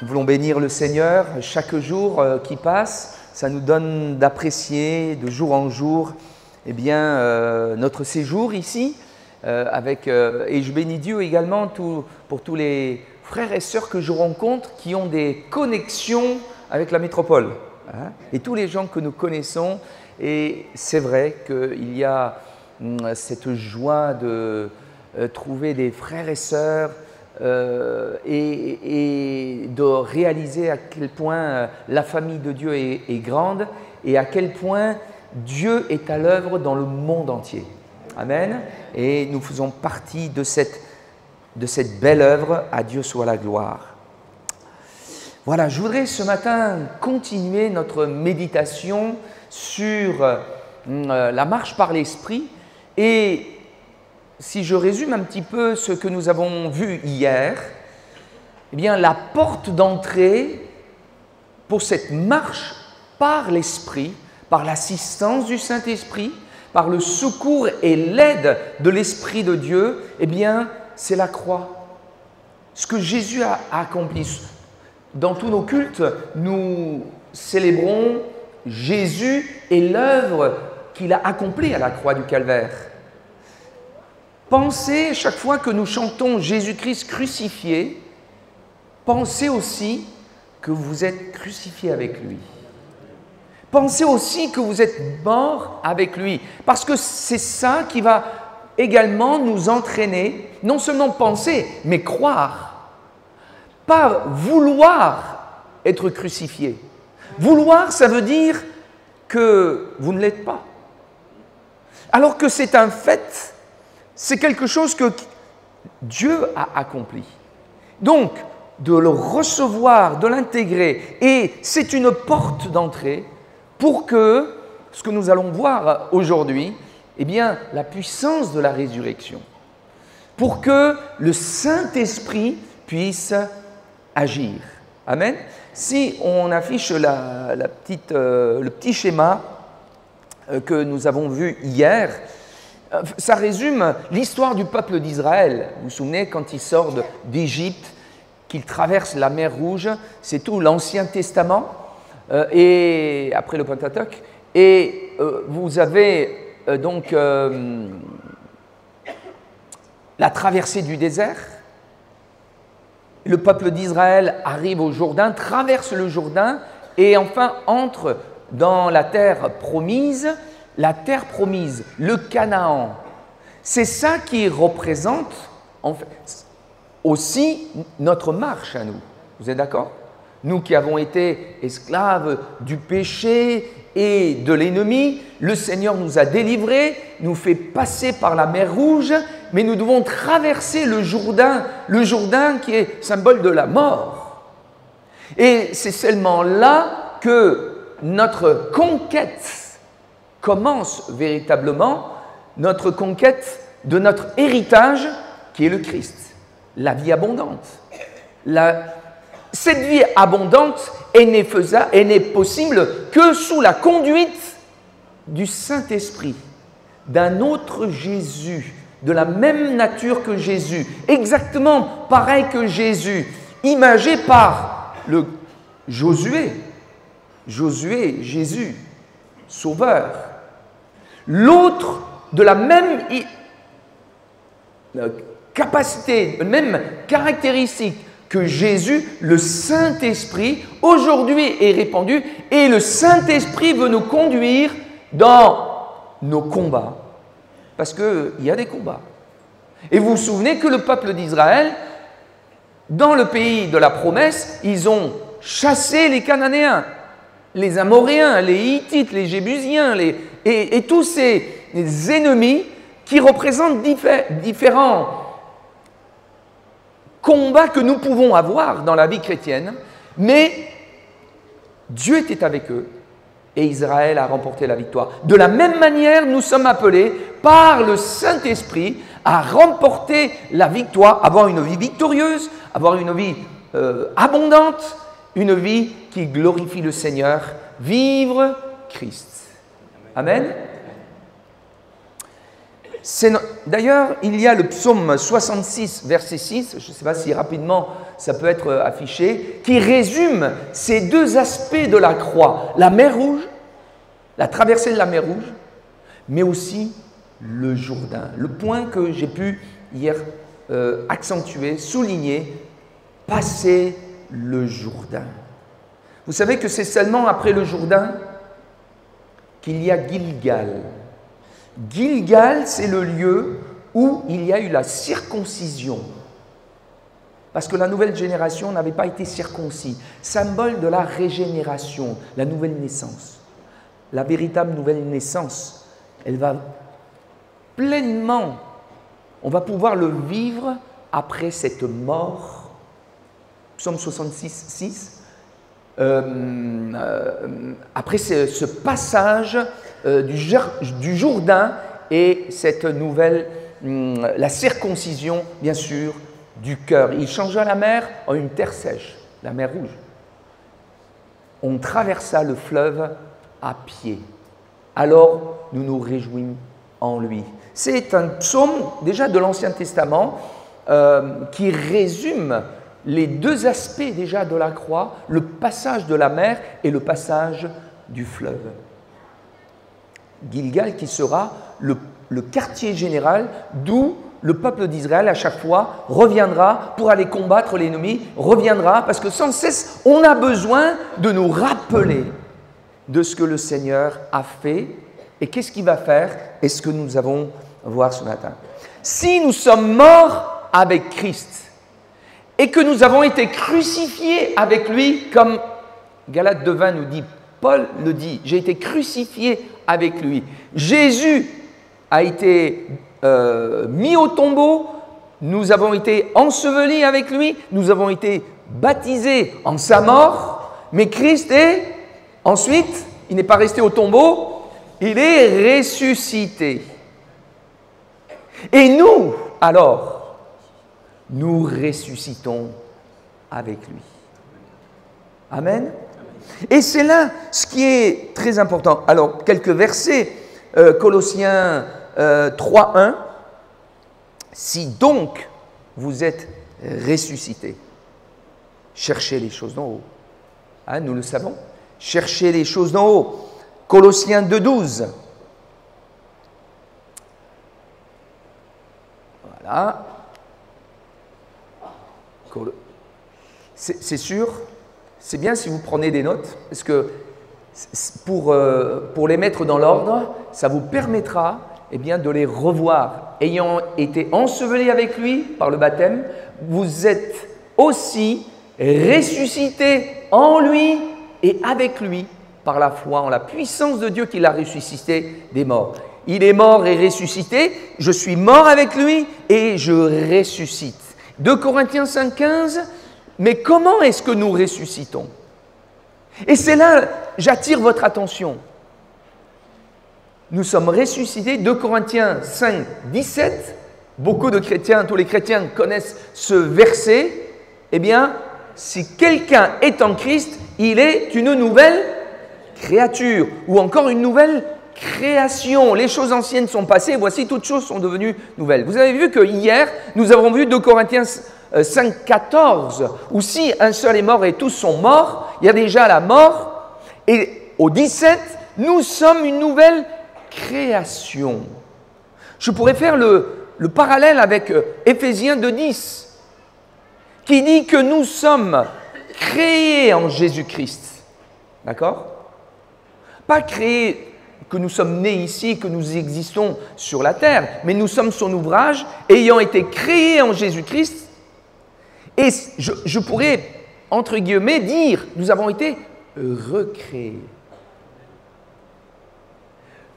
Nous voulons bénir le Seigneur chaque jour qui passe. Ça nous donne d'apprécier de jour en jour eh bien, notre séjour ici. Et je bénis Dieu également pour tous les frères et sœurs que je rencontre qui ont des connexions avec la métropole. Hein, et tous les gens que nous connaissons. Et c'est vrai qu'il y a cette joie de trouver des frères et sœurs et de réaliser à quel point la famille de Dieu est grande et à quel point Dieu est à l'œuvre dans le monde entier. Amen. Et nous faisons partie de cette belle œuvre. À Dieu soit la gloire. Voilà, je voudrais ce matin continuer notre méditation sur la marche par l'Esprit. Et si je résume un petit peu ce que nous avons vu hier, eh bien, la porte d'entrée pour cette marche par l'Esprit, par l'assistance du Saint-Esprit, par le secours et l'aide de l'Esprit de Dieu, eh bien, c'est la croix. Ce que Jésus a accompli. Dans tous nos cultes, nous célébrons Jésus et l'œuvre qu'il a accomplie à la croix du Calvaire. Pensez, chaque fois que nous chantons Jésus-Christ crucifié, pensez aussi que vous êtes crucifié avec lui. Pensez aussi que vous êtes mort avec lui, parce que c'est ça qui va également nous entraîner, non seulement penser, mais croire. Pas vouloir être crucifié. Vouloir, ça veut dire que vous ne l'êtes pas. Alors que c'est un fait, c'est quelque chose que Dieu a accompli. Donc, de le recevoir, de l'intégrer, et c'est une porte d'entrée pour que, ce que nous allons voir aujourd'hui, eh bien, la puissance de la résurrection, pour que le Saint-Esprit puisse agir. Amen. Si on affiche le petit schéma que nous avons vu hier, ça résume l'histoire du peuple d'Israël. Vous vous souvenez, quand il sort d'Égypte, qu'il traverse la mer Rouge, c'est tout l'Ancien Testament, et après le Pentateuque, et vous avez donc la traversée du désert. Le peuple d'Israël arrive au Jourdain, traverse le Jourdain et enfin entre dans la terre promise, le Canaan. C'est ça qui représente en fait, aussi notre marche à nous. Vous êtes d'accord? Nous qui avons été esclaves du péché et de l'ennemi, le Seigneur nous a délivrés, nous fait passer par la mer Rouge, mais nous devons traverser le Jourdain qui est symbole de la mort. Et c'est seulement là que notre conquête commence véritablement, notre conquête de notre héritage qui est le Christ, la vie abondante. Cette vie abondante n'est possible que sous la conduite du Saint-Esprit, d'un autre Jésus, de la même nature que Jésus, exactement pareil que Jésus, imagé par le Josué, Jésus, Sauveur. L'autre de la même capacité, même caractéristique que Jésus, le Saint-Esprit, aujourd'hui est répandu et le Saint-Esprit veut nous conduire dans nos combats. Parce qu'il y a des combats. Et vous vous souvenez que le peuple d'Israël, dans le pays de la promesse, ils ont chassé les Cananéens, les Amoréens, les Hittites, les Jébusiens, et tous ces ennemis qui représentent différents combats que nous pouvons avoir dans la vie chrétienne, mais Dieu était avec eux et Israël a remporté la victoire. De la même manière, nous sommes appelés par le Saint-Esprit à remporter la victoire, avoir une vie victorieuse, avoir une vie abondante, une vie qui glorifie le Seigneur, vivre Christ. Amen. D'ailleurs, il y a le psaume 66, verset 6, je ne sais pas si rapidement ça peut être affiché, qui résume ces deux aspects de la croix, la mer Rouge, la traversée de la mer Rouge, mais aussi le Jourdain. Le point que j'ai pu hier accentuer, souligner, passer le Jourdain. Vous savez que c'est seulement après le Jourdain qu'il y a Gilgal. Gilgal, c'est le lieu où il y a eu la circoncision. Parce que la nouvelle génération n'avait pas été circoncis. Symbole de la régénération, la nouvelle naissance. La véritable nouvelle naissance, elle va pleinement, on va pouvoir le vivre après cette mort. Psaume 66, 6. Après ce passage du Jourdain et cette nouvelle, la circoncision, bien sûr, du cœur. Il changea la mer en une terre sèche, la mer Rouge. On traversa le fleuve à pied. Alors, nous nous réjouissons en lui. C'est un psaume, déjà de l'Ancien Testament, qui résume les deux aspects déjà de la croix, le passage de la mer et le passage du fleuve. Gilgal qui sera le quartier général d'où le peuple d'Israël à chaque fois reviendra pour aller combattre l'ennemi, reviendra parce que sans cesse on a besoin de nous rappeler de ce que le Seigneur a fait et qu'est-ce qu'il va faire et ce que nous avons à voir ce matin. Si nous sommes morts avec Christ, et que nous avons été crucifiés avec lui, comme Galates 2:20 nous dit, Paul le dit, j'ai été crucifié avec lui. Jésus a été mis au tombeau, nous avons été ensevelis avec lui, nous avons été baptisés en sa mort, mais Christ est, ensuite, il n'est pas resté au tombeau, il est ressuscité. Et nous, alors, nous ressuscitons avec lui. Amen. Et c'est là ce qui est très important. Alors, quelques versets, Colossiens 3:1. Si donc vous êtes ressuscités, cherchez les choses d'en haut. Hein, nous le savons. Cherchez les choses d'en haut. Colossiens 2:12. Voilà. C'est sûr, c'est bien si vous prenez des notes, parce que pour les mettre dans l'ordre, ça vous permettra bien, de les revoir. Ayant été ensevelis avec lui par le baptême, vous êtes aussi ressuscités en lui et avec lui par la foi en la puissance de Dieu qui l'a ressuscité des morts. Il est mort et ressuscité, je suis mort avec lui et je ressuscite. 2 Corinthiens 5:15, mais comment est-ce que nous ressuscitons? Et c'est là, j'attire votre attention. Nous sommes ressuscités, 2 Corinthiens 5:17, beaucoup de chrétiens, tous les chrétiens connaissent ce verset. Eh bien, si quelqu'un est en Christ, il est une nouvelle créature, ou encore une nouvelle création. Les choses anciennes sont passées, voici toutes choses sont devenues nouvelles. Vous avez vu que hier, nous avons vu 2 Corinthiens 5:14, où si un seul est mort et tous sont morts, il y a déjà la mort. Et au 17, nous sommes une nouvelle création. Je pourrais faire le parallèle avec Éphésiens 2:10, qui dit que nous sommes créés en Jésus-Christ. D'accord? Pas créés, que nous sommes nés ici, que nous existons sur la terre, mais nous sommes son ouvrage, ayant été créés en Jésus-Christ. Et je pourrais, entre guillemets, dire, nous avons été recréés.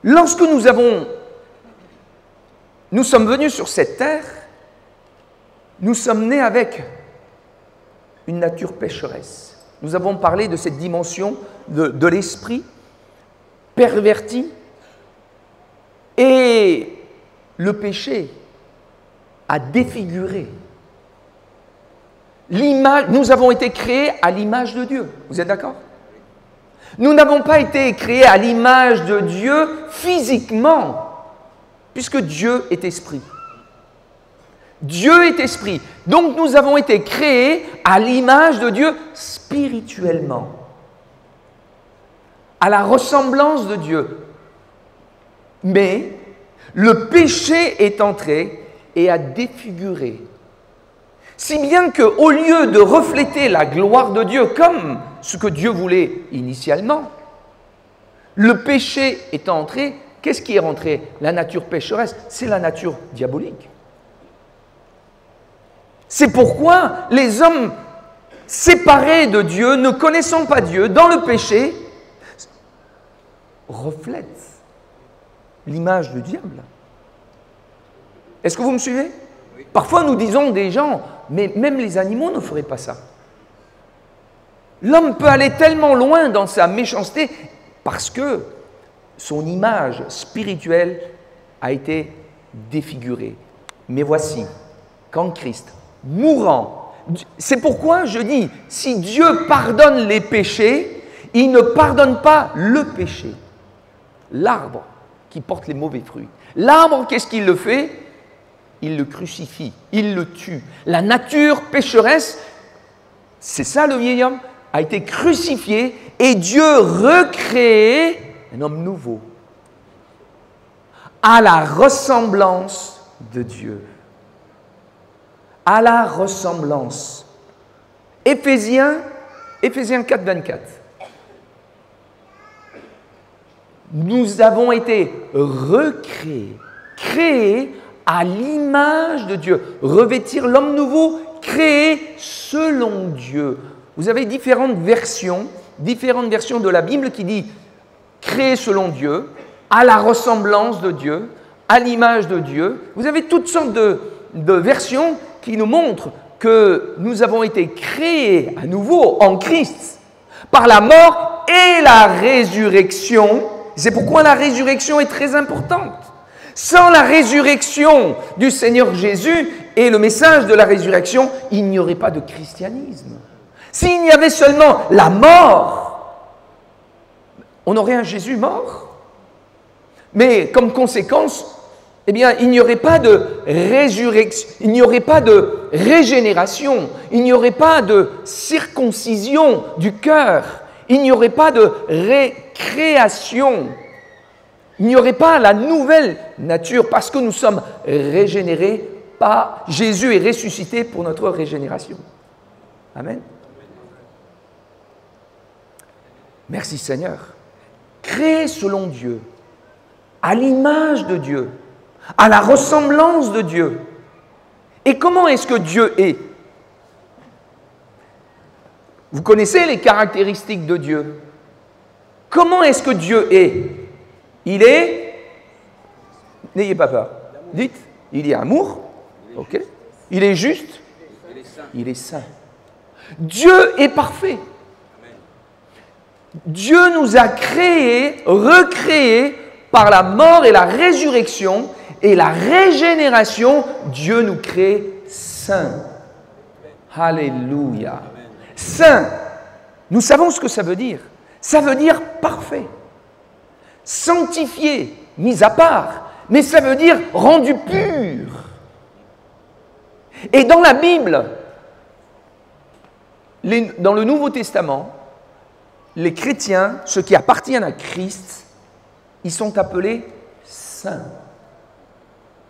Lorsque nous sommes venus sur cette terre, nous sommes nés avec une nature pécheresse. Nous avons parlé de cette dimension de l'esprit perverti, et le péché a défiguré l'image. Nous avons été créés à l'image de Dieu. Vous êtes d'accord? Nous n'avons pas été créés à l'image de Dieu physiquement. puisque Dieu est esprit. Dieu est esprit. Donc nous avons été créés à l'image de Dieu spirituellement, à la ressemblance de Dieu. Mais le péché est entré et a défiguré. Si bien qu'au lieu de refléter la gloire de Dieu comme ce que Dieu voulait initialement, le péché est entré. Qu'est-ce qui est rentré? La nature pécheresse, c'est la nature diabolique. C'est pourquoi les hommes séparés de Dieu, ne connaissant pas Dieu, dans le péché, reflètent l'image du diable. Est-ce que vous me suivez? Parfois nous disons des gens, mais même les animaux ne feraient pas ça. L'homme peut aller tellement loin dans sa méchanceté parce que son image spirituelle a été défigurée. Mais voici qu'en Christ, mourant, c'est pourquoi je dis, si Dieu pardonne les péchés, il ne pardonne pas le péché, l'arbre qui porte les mauvais fruits. L'arbre, qu'est-ce qu'il le fait? Il le crucifie, il le tue. La nature pécheresse, c'est ça le vieil homme, a été crucifié et Dieu recréé un homme nouveau à la ressemblance de Dieu. À la ressemblance. Éphésiens 4, 24. Nous avons été recréés, créés à l'image de Dieu. Revêtir l'homme nouveau, créé selon Dieu. Vous avez différentes versions de la Bible qui dit créé selon Dieu, à la ressemblance de Dieu, à l'image de Dieu. Vous avez toutes sortes de versions qui nous montrent que nous avons été créés à nouveau en Christ par la mort et la résurrection. C'est pourquoi la résurrection est très importante. Sans la résurrection du Seigneur Jésus et le message de la résurrection, il n'y aurait pas de christianisme. S'il y avait seulement la mort, on aurait un Jésus mort. Mais comme conséquence, eh bien, il n'y aurait pas de résurrection, il n'y aurait pas de régénération, il n'y aurait pas de circoncision du cœur, il n'y aurait pas de récréation, il n'y aurait pas la nouvelle nature parce que nous sommes régénérés par Jésus est ressuscité pour notre régénération. Amen. Merci Seigneur. Créé selon Dieu, à l'image de Dieu, à la ressemblance de Dieu. Et comment est-ce que Dieu est? Vous connaissez les caractéristiques de Dieu. Comment est-ce que Dieu est? Il est, n'ayez pas peur, dites, il est amour, ok? Il est juste, il est saint. Dieu est parfait. Dieu nous a créés, recréés par la mort et la résurrection et la régénération. Dieu nous crée saints. Alléluia. Saint, nous savons ce que ça veut dire. Ça veut dire parfait. Sanctifié, mis à part, mais ça veut dire rendu pur. Et dans la Bible, dans le Nouveau Testament, les chrétiens, ceux qui appartiennent à Christ, ils sont appelés saints.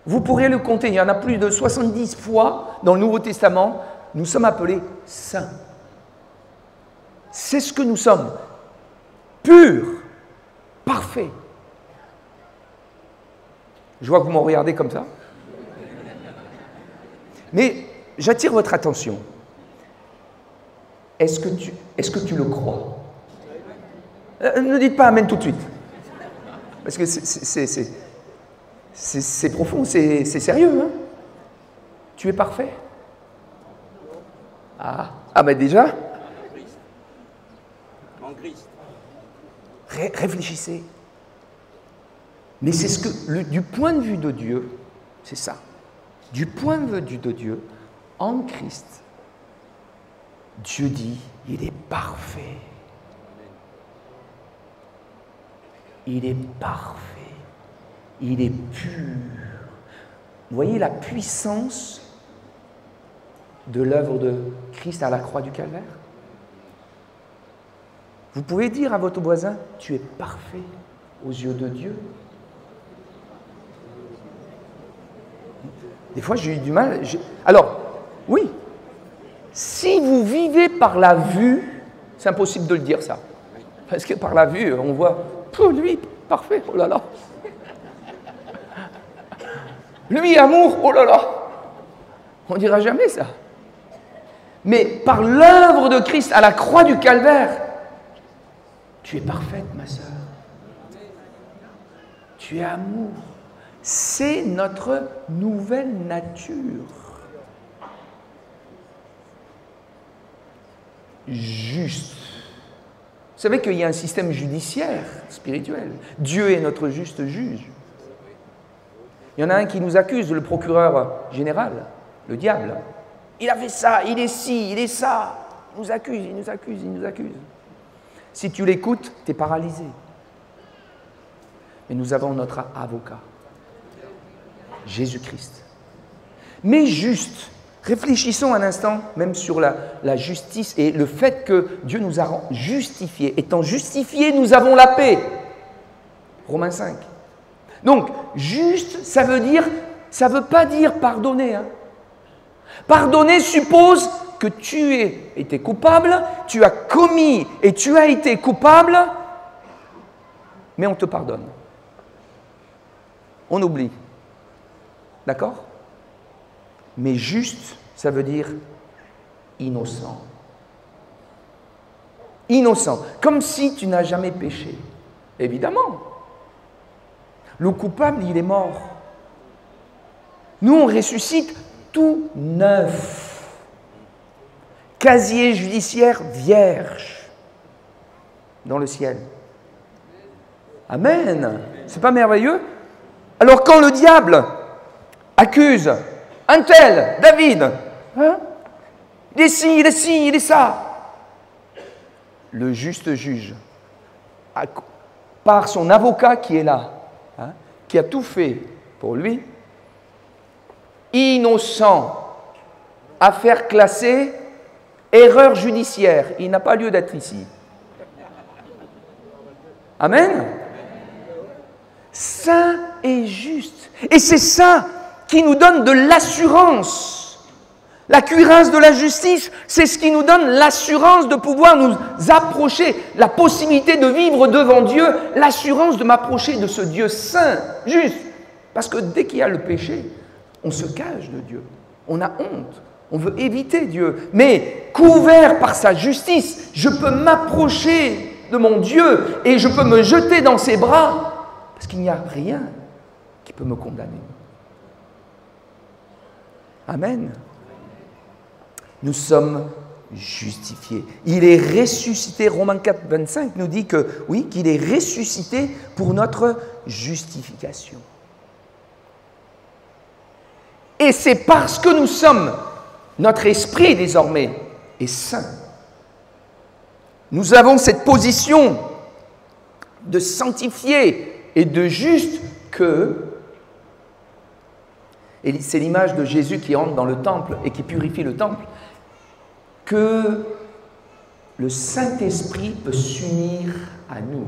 Vous pourrez le compter, il y en a plus de 70 fois dans le Nouveau Testament, nous sommes appelés saints. C'est ce que nous sommes, purs, parfaits. Je vois que vous m'en regardez comme ça. Mais j'attire votre attention. Est-ce que tu le crois? Ne dites pas amen tout de suite. Parce que c'est profond, c'est sérieux. Hein? Tu es parfait? Ah ben déjà. En Christ. Réfléchissez. Mais c'est ce que, du point de vue de Dieu, c'est ça. Du point de vue de Dieu, en Christ, Dieu dit, il est parfait. Il est parfait. il est pur. Vous voyez la puissance de l'œuvre de Christ à la croix du Calvaire? Vous pouvez dire à votre voisin, tu es parfait aux yeux de Dieu. Des fois, j'ai eu du mal. Alors, oui, si vous vivez par la vue, c'est impossible de le dire ça. Parce que par la vue, on voit, oh, lui, parfait, oh là là. Lui, amour, oh là là. On ne dira jamais ça. Mais par l'œuvre de Christ à la croix du Calvaire, tu es parfaite, ma sœur. Tu es amour. C'est notre nouvelle nature. Juste. Vous savez qu'il y a un système judiciaire spirituel. Dieu est notre juste juge. Il y en a un qui nous accuse, le procureur général, le diable. Il a fait ça, il est ci, il est ça. Il nous accuse, il nous accuse, il nous accuse. Si tu l'écoutes, tu es paralysé. Mais nous avons notre avocat, Jésus-Christ. Mais juste, réfléchissons un instant même sur la justice et le fait que Dieu nous a justifiés. Étant justifiés, nous avons la paix. Romains 5. Donc, juste, ça veut pas dire pardonner. Hein. Pardonner suppose que tu as été coupable, tu as commis et tu as été coupable, mais on te pardonne. On oublie. D'accord? Mais juste, ça veut dire innocent. Innocent. Comme si tu n'as jamais péché. Évidemment. Le coupable, il est mort. Nous, on ressuscite tout neuf. Casier judiciaire vierge dans le ciel. Amen. C'est pas merveilleux? Alors quand le diable accuse un tel, David, hein, il est ci, il est ci, il est ça, le juste juge, par son avocat qui est là, hein, qui a tout fait pour lui, innocent, affaire classée, erreur judiciaire, il n'a pas lieu d'être ici. Amen. Saint et juste. Et c'est ça qui nous donne de l'assurance. La cuirasse de la justice, c'est ce qui nous donne l'assurance de pouvoir nous approcher, la possibilité de vivre devant Dieu, l'assurance de m'approcher de ce Dieu saint, juste. Parce que dès qu'il y a le péché, on se cache de Dieu. On a honte. On veut éviter Dieu. Mais couvert par sa justice, je peux m'approcher de mon Dieu et je peux me jeter dans ses bras parce qu'il n'y a rien qui peut me condamner. Amen. Nous sommes justifiés. Il est ressuscité. Romains 4, 25 nous dit que, oui, qu'il est ressuscité pour notre justification. Et c'est parce que nous sommes, notre esprit désormais est saint. Nous avons cette position de sanctifié et de juste que, et c'est l'image de Jésus qui entre dans le temple et qui purifie le temple, que le Saint-Esprit peut s'unir à nous.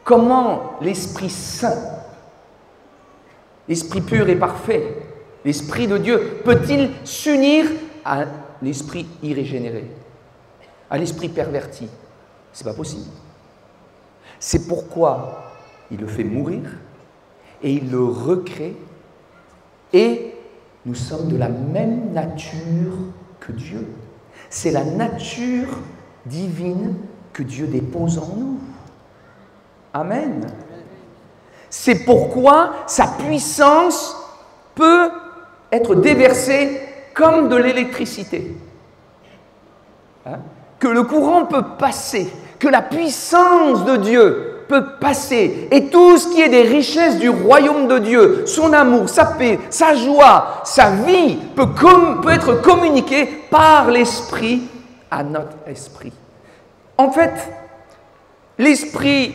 Comment l'Esprit Saint, l'Esprit pur et parfait, l'Esprit de Dieu, peut-il s'unir à l'Esprit irrégénéré, à l'Esprit perverti? Ce n'est pas possible. C'est pourquoi il le fait mourir et il le recrée et nous sommes de la même nature que Dieu. C'est la nature divine que Dieu dépose en nous. Amen. C'est pourquoi sa puissance peut être déversée comme de l'électricité. Hein? Que le courant peut passer, que la puissance de Dieu peut passer, et tout ce qui est des richesses du royaume de Dieu, son amour, sa paix, sa joie, sa vie, peut être communiqué par l'Esprit à notre esprit. En fait, l'Esprit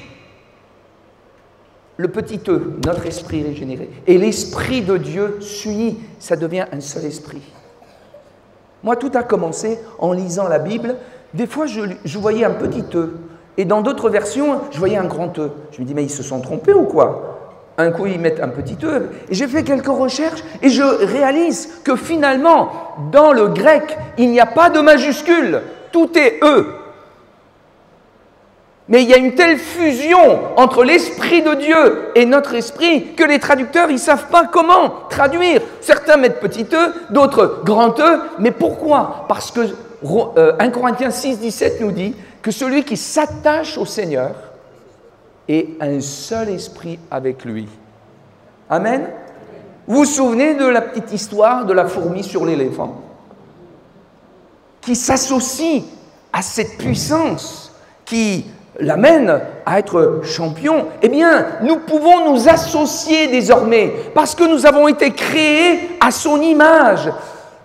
le petit E, notre esprit régénéré, et l'esprit de Dieu s'unit, ça devient un seul esprit. Moi, tout a commencé en lisant la Bible. Des fois, je voyais un petit E, et dans d'autres versions, je voyais un grand E. Je me dis, mais ils se sont trompés ou quoi? Un coup, ils mettent un petit E. Et j'ai fait quelques recherches, et je réalise que finalement, dans le grec, il n'y a pas de majuscule. Tout est E. Mais il y a une telle fusion entre l'Esprit de Dieu et notre esprit que les traducteurs, ils ne savent pas comment traduire. Certains mettent petit E, d'autres grand E. Mais pourquoi? Parce que 1 Corinthiens 6, 17 nous dit que celui qui s'attache au Seigneur est un seul esprit avec lui. Amen? Vous vous souvenez de la petite histoire de la fourmi sur l'éléphant qui s'associe à cette puissance qui l'amène à être champion? Eh bien, nous pouvons nous associer désormais parce que nous avons été créés à son image.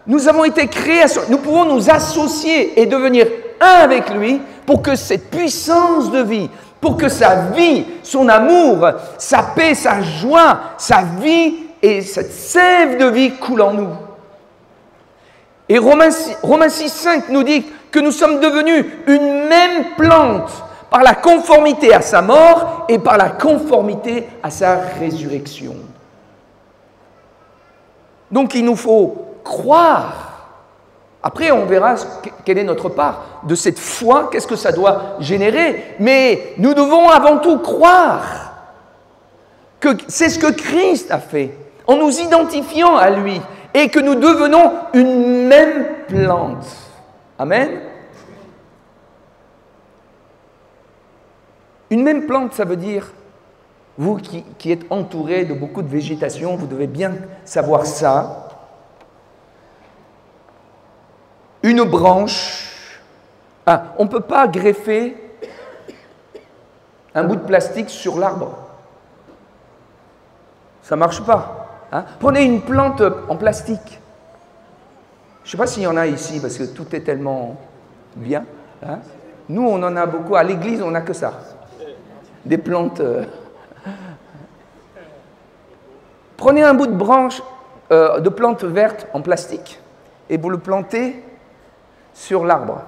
Nous avons été créés nous pouvons nous associer et devenir un avec lui pour que cette puissance de vie, pour que sa vie, son amour, sa paix, sa joie, sa vie et cette sève de vie coule en nous. Et Romains 6, 5 nous dit que nous sommes devenus une même plante par la conformité à sa mort et par la conformité à sa résurrection. Donc il nous faut croire. Après, on verra quelle est notre part de cette foi, qu'est-ce que ça doit générer. Mais nous devons avant tout croire que c'est ce que Christ a fait, en nous identifiant à lui, et que nous devenons une même plante. Amen. Une même plante, ça veut dire, vous qui êtes entouré de beaucoup de végétation, vous devez bien savoir ça. Une branche, on ne peut pas greffer un bout de plastique sur l'arbre. Ça ne marche pas. Prenez une plante en plastique. Je ne sais pas s'il y en a ici, parce que tout est tellement bien. Nous, on en a beaucoup. À l'église, on n'a que ça. Des plantes. Prenez un bout de branche de plante verte en plastique et vous le plantez sur l'arbre.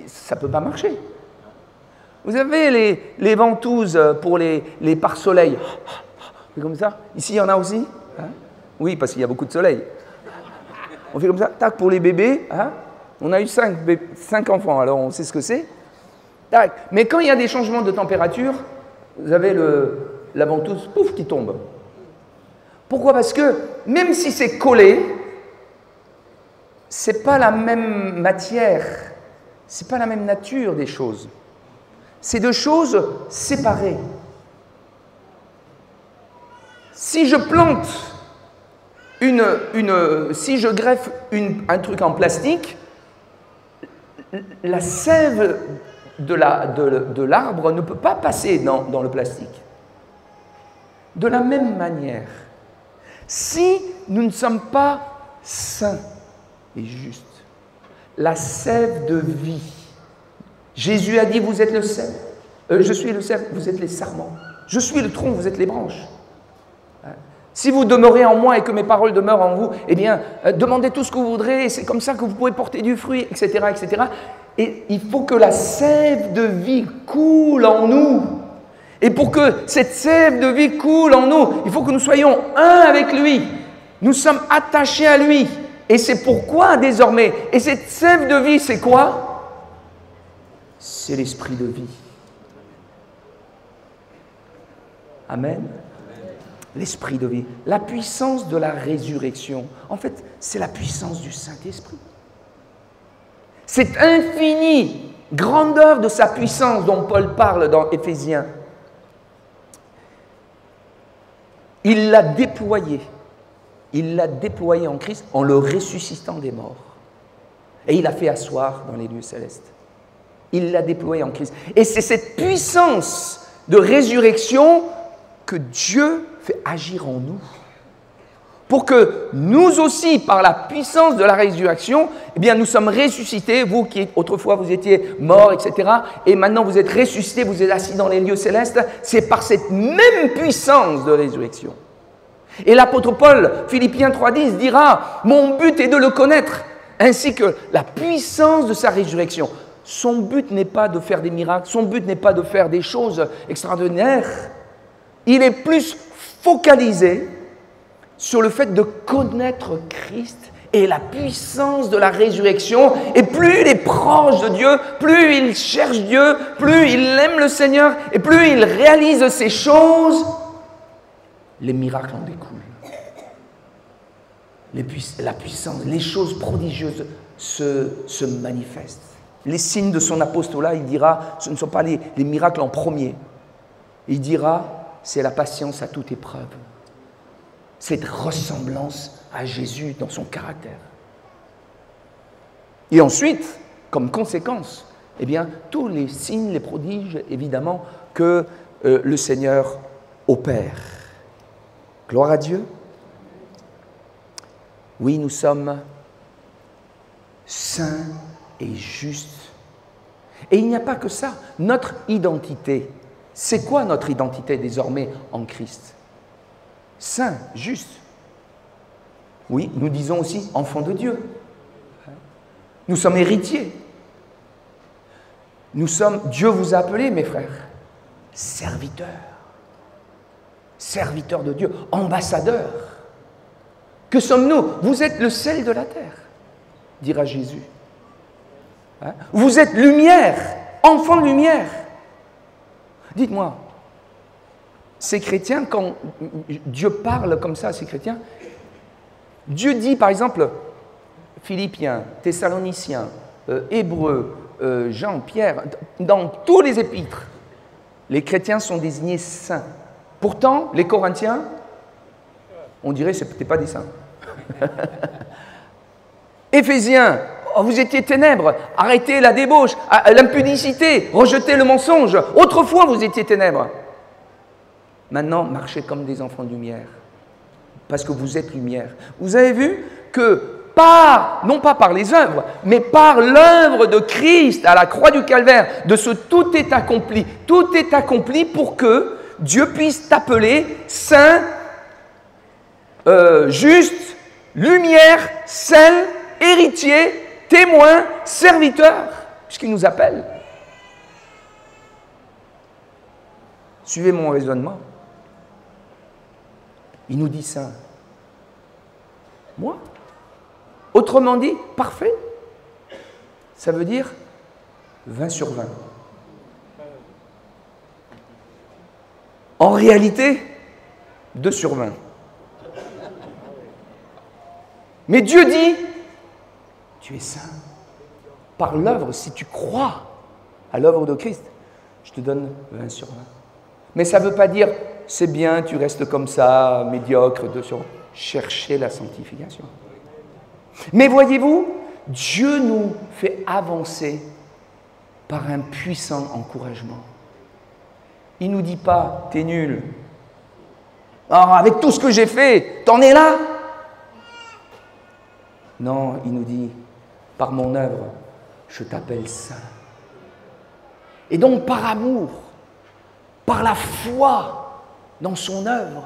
Ça ne peut pas marcher. Vous avez les ventouses pour les pare-soleil. C'est comme ça. Ici, il y en a aussi. Oui, parce qu'il y a beaucoup de soleil. On fait comme ça. Tac, pour les bébés. On a eu 5 enfants, alors on sait ce que c'est. Tac. Mais quand il y a des changements de température, vous avez la ventouse, pouf, qui tombe. Pourquoi? Parce que même si c'est collé, ce n'est pas la même matière, ce n'est pas la même nature des choses. C'est deux choses séparées. Si je plante si je greffe un truc en plastique, la sève de l'arbre ne peut pas passer dans le plastique. De la même manière, si nous ne sommes pas saints et justes, la sève de vie, Jésus a dit, vous êtes le sel, je suis le sel, vous êtes les sarments, je suis le tronc, vous êtes les branches. Si vous demeurez en moi et que mes paroles demeurent en vous, eh bien, demandez tout ce que vous voudrez, et c'est comme ça que vous pouvez porter du fruit, etc., etc. Et il faut que la sève de vie coule en nous. Et pour que cette sève de vie coule en nous, il faut que nous soyons un avec lui. Nous sommes attachés à lui. Et c'est pourquoi désormais, et cette sève de vie, c'est quoi? C'est l'esprit de vie. Amen. L'esprit de vie. La puissance de la résurrection, en fait, c'est la puissance du Saint-Esprit. Cette infinie grandeur de sa puissance dont Paul parle dans Éphésiens, il l'a déployée. Il l'a déployé en Christ en le ressuscitant des morts. Et il l'a fait asseoir dans les lieux célestes. Il l'a déployé en Christ. Et c'est cette puissance de résurrection que Dieu fait agir en nous pour que nous aussi, par la puissance de la résurrection, eh bien, nous sommes ressuscités, vous qui autrefois vous étiez morts, etc., et maintenant vous êtes ressuscités, vous êtes assis dans les lieux célestes, c'est par cette même puissance de résurrection. Et l'apôtre Paul, Philippiens 3,10, dira « Mon but est de le connaître, ainsi que la puissance de sa résurrection. » Son but n'est pas de faire des miracles, son but n'est pas de faire des choses extraordinaires. Il est plus focalisé sur le fait de connaître Christ et la puissance de la résurrection. Et plus il est proche de Dieu, plus il cherche Dieu, plus il aime le Seigneur, et plus il réalise ces choses, les miracles en découlent. La puissance, les choses prodigieuses se manifestent. Les signes de son apostolat, il dira, ce ne sont pas les miracles en premier. Il dira, c'est la patience à toute épreuve. Cette ressemblance à Jésus dans son caractère. Et ensuite, comme conséquence, eh bien, tous les signes, les prodiges, évidemment, que le Seigneur opère. Gloire à Dieu. Oui, nous sommes saints et justes. Et il n'y a pas que ça. Notre identité, c'est quoi notre identité désormais en Christ? Saint, juste. Oui, nous disons aussi enfants de Dieu. Nous sommes héritiers. Dieu vous a appelés, mes frères, serviteurs. Serviteurs de Dieu, ambassadeurs. Que sommes-nous? Vous êtes le sel de la terre, dira Jésus. Vous êtes lumière, enfants de lumière. Dites-moi, ces chrétiens, quand Dieu parle comme ça à ces chrétiens, Dieu dit par exemple, Philippiens, Thessaloniciens, Hébreux, Jean, Pierre, dans tous les épîtres, les chrétiens sont désignés saints. Pourtant, les Corinthiens, on dirait que ce n'étaient pas des saints. Éphésiens, oh, vous étiez ténèbres, arrêtez la débauche, l'impudicité, rejetez le mensonge. Autrefois, vous étiez ténèbres. Maintenant, marchez comme des enfants de lumière, parce que vous êtes lumière. Vous avez vu que non pas par les œuvres, mais par l'œuvre de Christ à la croix du Calvaire, de ce tout est accompli. Tout est accompli pour que Dieu puisse t'appeler saint, juste, lumière, sel, héritier, témoin, serviteur, puisqu'il nous appelle. Suivez mon raisonnement. Il nous dit saint. Moi? Autrement dit, parfait. Ça veut dire 20 sur 20. En réalité, 2 sur 20. Mais Dieu dit, tu es saint. Par l'œuvre, si tu crois à l'œuvre de Christ, je te donne 20 sur 20. Mais ça ne veut pas dire, c'est bien, tu restes comme ça, médiocre, chercher la sanctification. Mais voyez-vous, Dieu nous fait avancer par un puissant encouragement. Il ne nous dit pas, t'es nul. Alors, avec tout ce que j'ai fait, t'en es là? Non, il nous dit, par mon œuvre, je t'appelle saint. Et donc, par amour, par la foi dans son œuvre,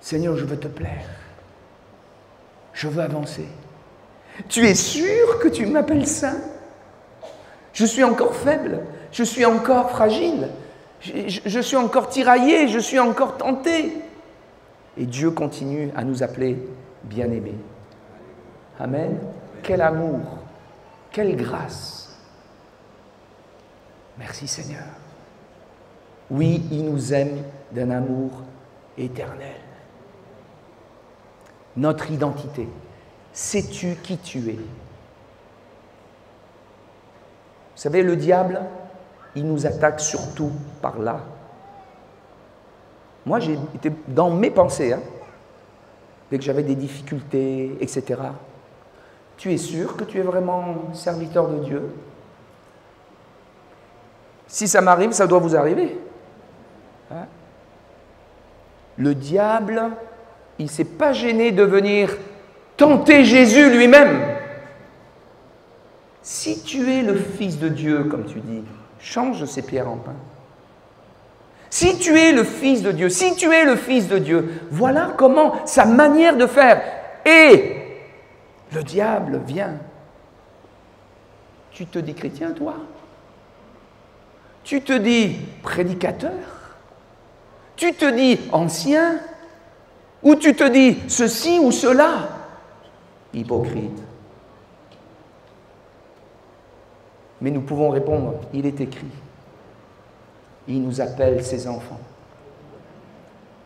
Seigneur, je veux te plaire. Je veux avancer. Tu es sûr que tu m'appelles saint? Je suis encore faible, je suis encore fragile, je suis encore tiraillé, je suis encore tenté. Et Dieu continue à nous appeler bien-aimés. Amen. Quel amour, quelle grâce. Merci Seigneur. Oui, il nous aime d'un amour éternel. Notre identité, sais-tu qui tu es? Vous savez, le diable, il nous attaque surtout par là. Moi, j'ai été dans mes pensées, dès que j'avais des difficultés, etc. Tu es sûr que tu es vraiment serviteur de Dieu? Si ça m'arrive, ça doit vous arriver. Le diable il ne s'est pas gêné de venir tenter Jésus lui-même. Si tu es le Fils de Dieu, comme tu dis, change ces pierres en pain. Si tu es le Fils de Dieu, si tu es le Fils de Dieu, voilà comment, sa manière de faire. Et le diable vient. Tu te dis chrétien, toi? Tu te dis prédicateur? Tu te dis ancien? Ou tu te dis ceci ou cela? Hypocrite. Mais nous pouvons répondre, il est écrit. Il nous appelle ses enfants.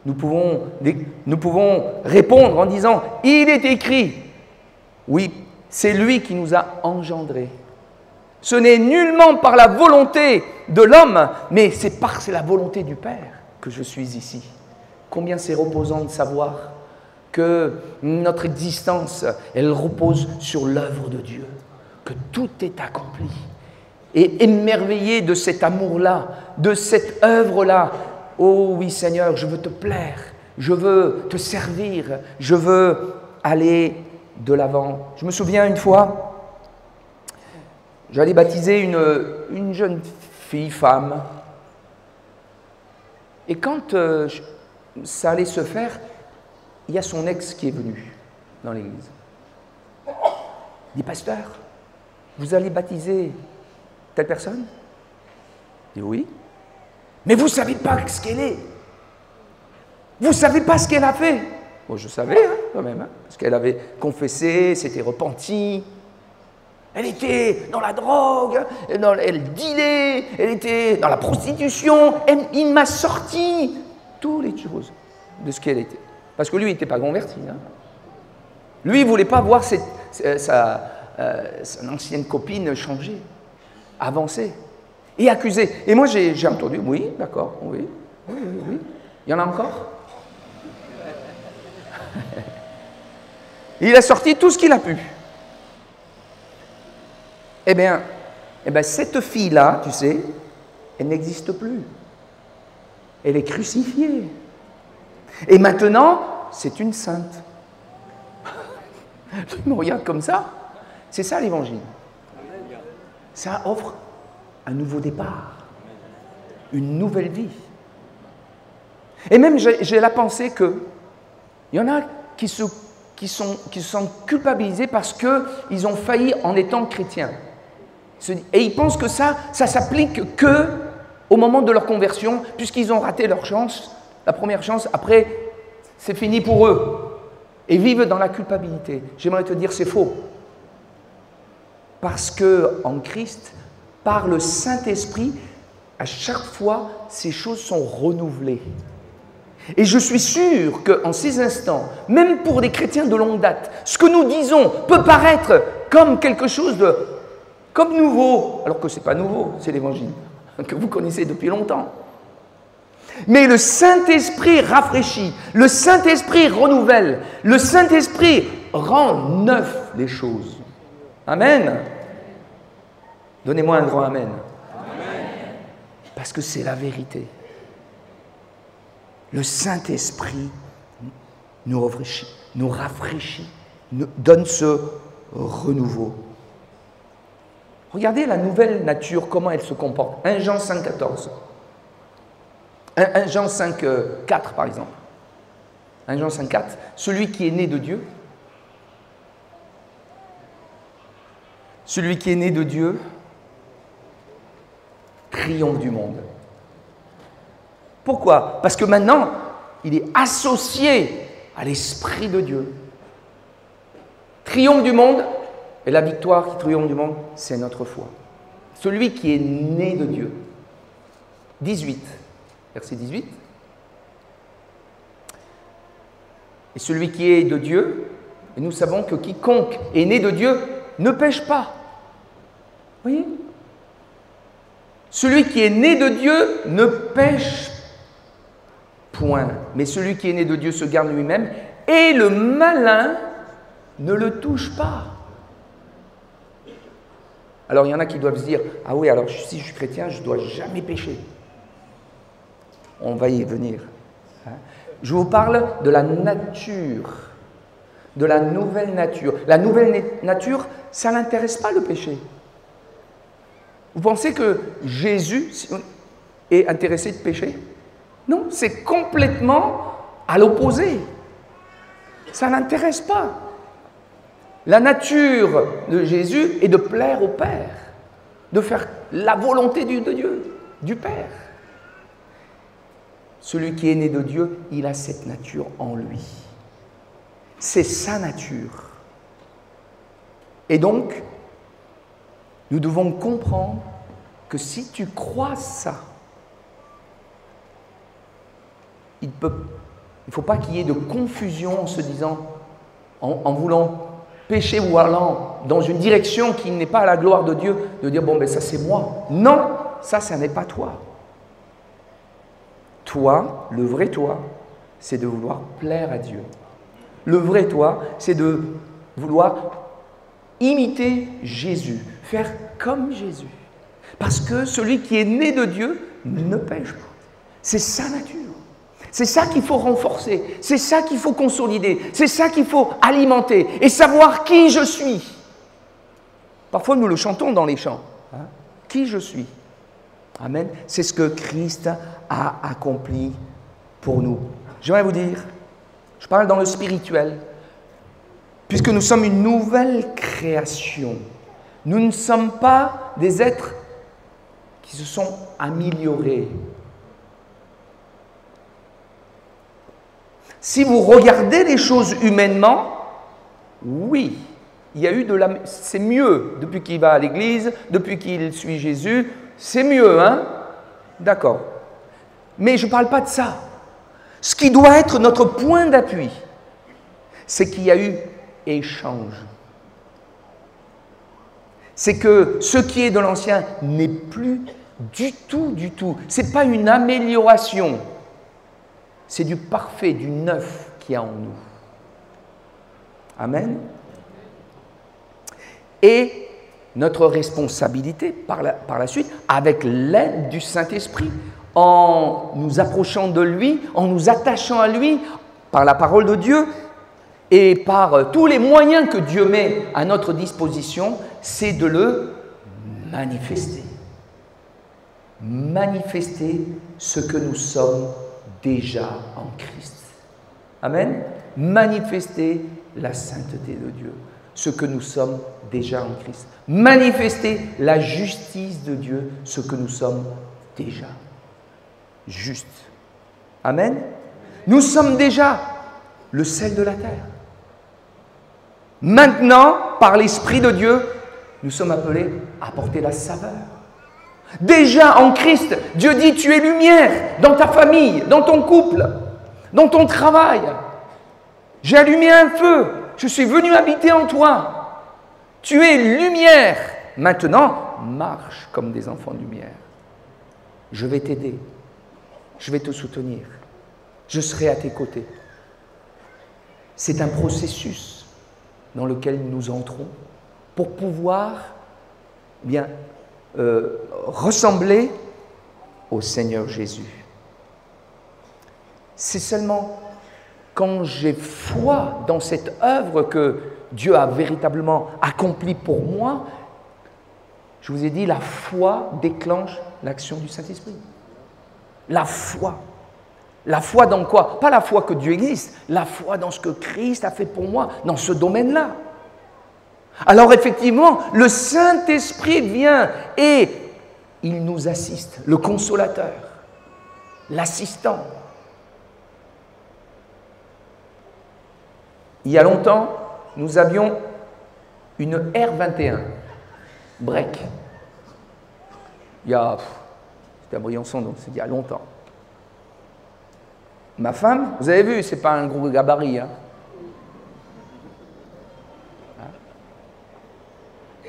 Nous pouvons répondre en disant, il est écrit. Oui, c'est lui qui nous a engendrés. Ce n'est nullement par la volonté de l'homme, mais c'est par la volonté du Père que je suis ici. Combien c'est reposant de savoir que notre existence, elle repose sur l'œuvre de Dieu, que tout est accompli. Et émerveillé de cet amour-là, de cette œuvre-là. Oh oui Seigneur, je veux te plaire, je veux te servir, je veux aller de l'avant. Je me souviens une fois, j'allais baptiser une jeune fille, femme. Et quand ça allait se faire, il y a son ex qui est venu dans l'église. Il dit, pasteur, vous allez baptiser telle personne? Il dit oui. Mais vous ne savez pas ce qu'elle est. Vous ne savez pas ce qu'elle a fait. Bon, je savais quand même, parce qu'elle avait confessé, s'était repentie. Elle était dans la drogue, elle dealait, elle était dans la prostitution. Il m'a sorti toutes les choses de ce qu'elle était. Parce que lui, il n'était pas converti. Lui, il ne voulait pas voir son ancienne copine changer, avancer et accuser. Et moi, j'ai entendu, oui, d'accord, oui. Il y en a encore? Il a sorti tout ce qu'il a pu. Eh bien, cette fille-là, tu sais, elle n'existe plus. Elle est crucifiée. Et maintenant, c'est une sainte. Tu me regardes comme ça. C'est ça l'évangile. Ça offre un nouveau départ, une nouvelle vie. Et même, j'ai la pensée qu'il y en a qui se sentent culpabilisés parce qu'ils ont failli en étant chrétiens. Et ils pensent que ça s'applique qu'au moment de leur conversion, puisqu'ils ont raté leur chance, la première chance, après, c'est fini pour eux. Et vivent dans la culpabilité. J'aimerais te dire, c'est faux. Parce qu'en Christ, par le Saint-Esprit, à chaque fois, ces choses sont renouvelées. Et je suis sûr qu'en ces instants, même pour des chrétiens de longue date, ce que nous disons peut paraître comme quelque chose comme nouveau, alors que ce n'est pas nouveau, c'est l'Évangile, que vous connaissez depuis longtemps. Mais le Saint-Esprit rafraîchit, le Saint-Esprit renouvelle, le Saint-Esprit rend neuf les choses. Amen. Donnez-moi un grand amen. Amen. Parce que c'est la vérité. Le Saint-Esprit nous rafraîchit, nous donne ce renouveau. Regardez la nouvelle nature, comment elle se comporte. 1 Jean 5, 14. 1 Jean 5, 4 par exemple. 1 Jean 5, 4. Celui qui est né de Dieu, triomphe du monde. Pourquoi? Parce que maintenant, il est associé à l'Esprit de Dieu. Triomphe du monde, et la victoire qui triomphe du monde, c'est notre foi. Celui qui est né de Dieu. 18, verset 18. Et celui qui est de Dieu, et nous savons que quiconque est né de Dieu ne pêche pas. Vous voyez? Celui qui est né de Dieu ne pêche point. Mais celui qui est né de Dieu se garde lui-même, et le malin ne le touche pas. Alors il y en a qui doivent se dire, ah oui, alors si je suis chrétien, je ne dois jamais pécher. On va y venir. Je vous parle de la nature, de la nouvelle nature. La nouvelle nature, ça n'intéresse pas le péché. Vous pensez que Jésus est intéressé de péché? Non, c'est complètement à l'opposé. Ça n'intéresse pas. La nature de Jésus est de plaire au Père, de faire la volonté de Dieu, du Père. Celui qui est né de Dieu, il a cette nature en lui. C'est sa nature. Et donc, nous devons comprendre que si tu crois ça, il ne faut pas qu'il y ait de confusion en se disant, en voulant pécher ou allant dans une direction qui n'est pas à la gloire de Dieu, de dire, bon, ben ça c'est moi. Non, ça n'est pas toi. Toi, le vrai toi, c'est de vouloir plaire à Dieu. Le vrai toi, c'est de vouloir imiter Jésus, faire comme Jésus. Parce que celui qui est né de Dieu ne pêche pas. C'est sa nature. C'est ça qu'il faut renforcer, c'est ça qu'il faut consolider, c'est ça qu'il faut alimenter et savoir qui je suis. Parfois nous le chantons dans les chants. Hein? Qui je suis. Amen. C'est ce que Christ a accompli pour nous. J'aimerais vous dire, je parle dans le spirituel, puisque nous sommes une nouvelle création. Nous ne sommes pas des êtres qui se sont améliorés. Si vous regardez les choses humainement, oui, il y a eu c'est mieux depuis qu'il va à l'église, depuis qu'il suit Jésus, c'est mieux, hein? D'accord. Mais je ne parle pas de ça. Ce qui doit être notre point d'appui, c'est qu'il y a eu échange. C'est que ce qui est de l'ancien n'est plus du tout. Ce n'est pas une amélioration. C'est du parfait, du neuf qu'il y a en nous. Amen. Et notre responsabilité par la suite, avec l'aide du Saint-Esprit, en nous approchant de lui, en nous attachant à lui, par la parole de Dieu et par tous les moyens que Dieu met à notre disposition, c'est de le manifester. Manifester ce que nous sommes déjà en Christ. Amen. Manifester la sainteté de Dieu, ce que nous sommes déjà en Christ. Manifester la justice de Dieu, ce que nous sommes déjà. Juste. Amen. Nous sommes déjà le sel de la terre. Maintenant, par l'Esprit de Dieu, nous sommes appelés à porter la saveur. Déjà en Christ, Dieu dit, tu es lumière dans ta famille, dans ton couple, dans ton travail. J'ai allumé un feu, je suis venu habiter en toi. Tu es lumière. Maintenant, marche comme des enfants de lumière. Je vais t'aider, je vais te soutenir, je serai à tes côtés. C'est un processus dans lequel nous entrons pour pouvoir ressembler au Seigneur Jésus. C'est seulement quand j'ai foi dans cette œuvre que Dieu a véritablement accomplie pour moi, je vous ai dit, la foi déclenche l'action du Saint-Esprit. La foi. La foi dans quoi? Pas la foi que Dieu existe, la foi dans ce que Christ a fait pour moi, dans ce domaine-là. Alors effectivement, le Saint-Esprit vient et il nous assiste, le consolateur, l'assistant. Il y a longtemps, nous avions une R21, break. C'était à Briançon, donc c'est il y a longtemps. Ma femme, vous avez vu, c'est pas un gros gabarit, hein.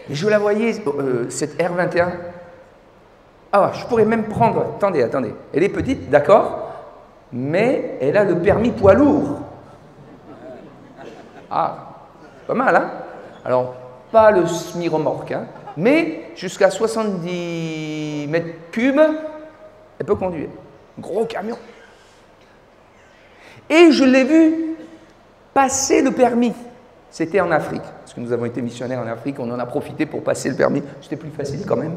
Et je la voyais, cette R21. Ah, je pourrais même prendre. Attendez. Elle est petite, d'accord, mais elle a le permis poids lourd. Ah, pas mal, hein? Alors, pas le semi-remorque, hein, mais jusqu'à 70 mètres cubes, elle peut conduire. Gros camion. Et je l'ai vu passer le permis. C'était en Afrique, parce que nous avons été missionnaires en Afrique, on en a profité pour passer le permis. C'était plus facile quand même.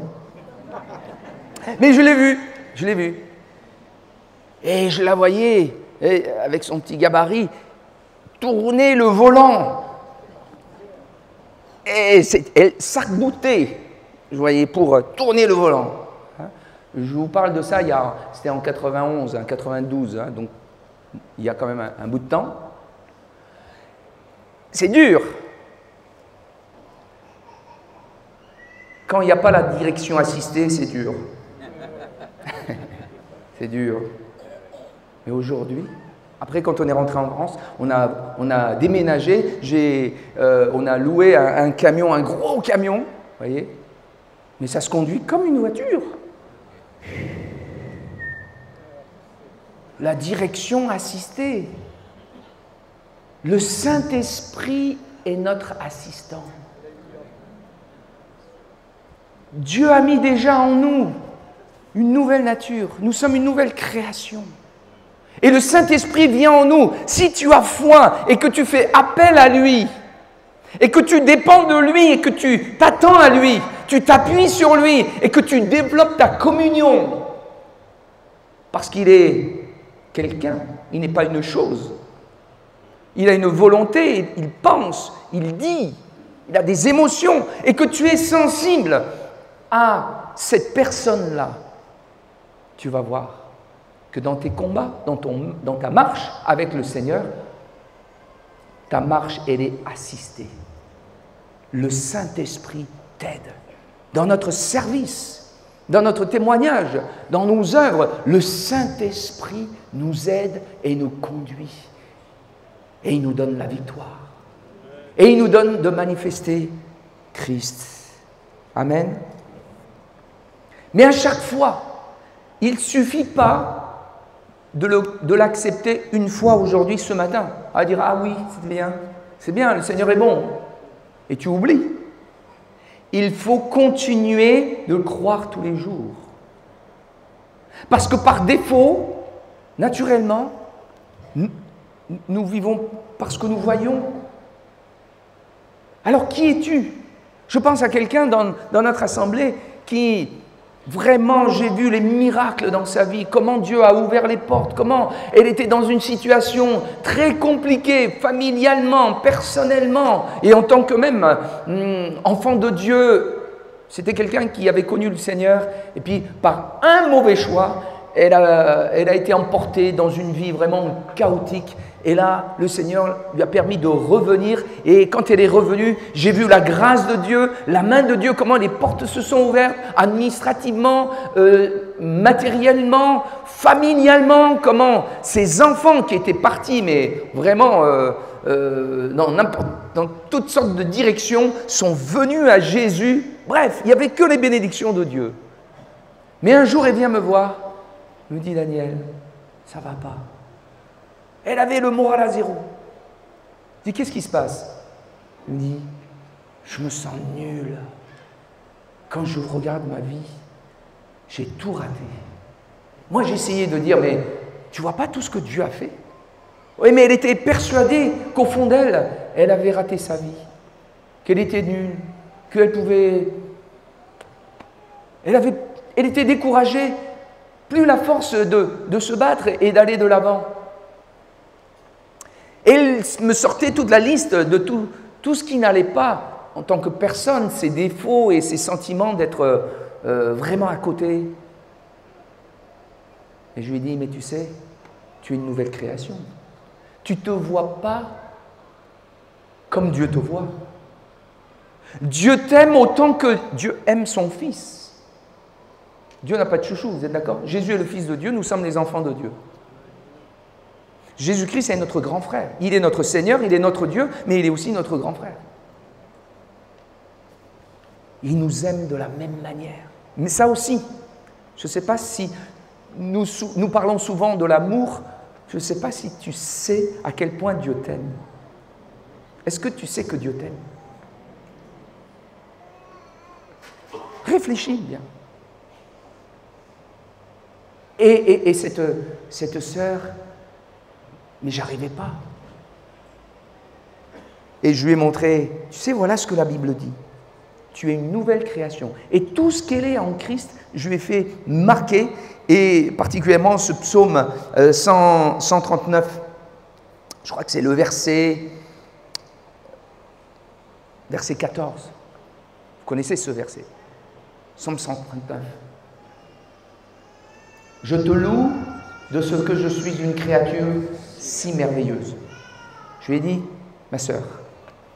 Mais je l'ai vu. Et je la voyais, avec son petit gabarit, tourner le volant. Et elle s'arc-boutait, je voyais, pour tourner le volant. Je vous parle de ça, c'était en 91, 92, donc il y a quand même un bout de temps. C'est dur. Quand il n'y a pas la direction assistée, c'est dur. C'est dur. Mais aujourd'hui, après quand on est rentré en France, on a déménagé, on a loué un camion, un gros camion, vous voyez, mais ça se conduit comme une voiture. La direction assistée. Le Saint-Esprit est notre assistant. Dieu a mis déjà en nous une nouvelle nature. Nous sommes une nouvelle création. Et le Saint-Esprit vient en nous. Si tu as foi et que tu fais appel à lui, et que tu dépends de lui, et que tu t'attends à lui, tu t'appuies sur lui, et que tu développes ta communion, parce qu'il est quelqu'un, il n'est pas une chose. Il a une volonté, il pense, il dit, il a des émotions, et que tu es sensible à cette personne-là, tu vas voir que dans tes combats, dans ta marche avec le Seigneur, ta marche, elle est assistée. Le Saint-Esprit t'aide. Dans notre service, dans notre témoignage, dans nos œuvres, le Saint-Esprit nous aide et nous conduit. Et il nous donne la victoire. Et il nous donne de manifester Christ. Amen. Mais à chaque fois, il ne suffit pas de l'accepter une fois aujourd'hui, ce matin, à dire « Ah oui, c'est bien, le Seigneur est bon ». Et tu oublies. Il faut continuer de le croire tous les jours. Parce que par défaut, naturellement, nous vivons parce que nous voyons. Alors qui es-tu? Je pense à quelqu'un dans notre assemblée qui, vraiment, j'ai vu les miracles dans sa vie, comment Dieu a ouvert les portes, comment elle était dans une situation très compliquée, familialement, personnellement, et en tant que même enfant de Dieu. C'était quelqu'un qui avait connu le Seigneur, et puis par un mauvais choix, elle a été emportée dans une vie vraiment chaotique. Et là, le Seigneur lui a permis de revenir. Et quand elle est revenue, j'ai vu la grâce de Dieu, la main de Dieu, comment les portes se sont ouvertes, administrativement, matériellement, familialement, comment ces enfants qui étaient partis, mais vraiment dans toutes sortes de directions, sont venus à Jésus. Bref, il n'y avait que les bénédictions de Dieu. Mais un jour, elle vient me voir, me dit Daniel, ça ne va pas. Elle avait le moral à zéro. Je dis, qu'est-ce qui se passe? Elle me dit, je me sens nul. Quand je regarde ma vie, j'ai tout raté. Moi, j'ai essayé de dire, mais tu vois pas tout ce que Dieu a fait? Oui, mais elle était persuadée qu'au fond d'elle, elle avait raté sa vie, qu'elle était nulle, qu'elle pouvait... Elle était découragée, plus la force de se battre et d'aller de l'avant. Elle me sortait toute la liste de tout ce qui n'allait pas en tant que personne, ses défauts et ses sentiments d'être vraiment à côté. Et je lui ai dit, mais tu sais, tu es une nouvelle création. Tu ne te vois pas comme Dieu te voit. Dieu t'aime autant que Dieu aime son Fils. Dieu n'a pas de chouchou, vous êtes d'accord? Jésus est le Fils de Dieu, nous sommes les enfants de Dieu. Jésus-Christ est notre grand frère. Il est notre Seigneur, il est notre Dieu, mais il est aussi notre grand frère. Il nous aime de la même manière. Mais ça aussi, je ne sais pas si nous parlons souvent de l'amour, je ne sais pas si tu sais à quel point Dieu t'aime. Est-ce que tu sais que Dieu t'aime? Réfléchis bien. Et cette sœur Mais j'arrivais pas. Et je lui ai montré, tu sais, voilà ce que la Bible dit. Tu es une nouvelle création. Et tout ce qu'elle est en Christ, je lui ai fait marquer, et particulièrement ce psaume 139, je crois que c'est le verset 14. Vous connaissez ce verset? Psaume 139. Je te loue de ce que je suis une créature si merveilleuse. Je lui ai dit, ma sœur,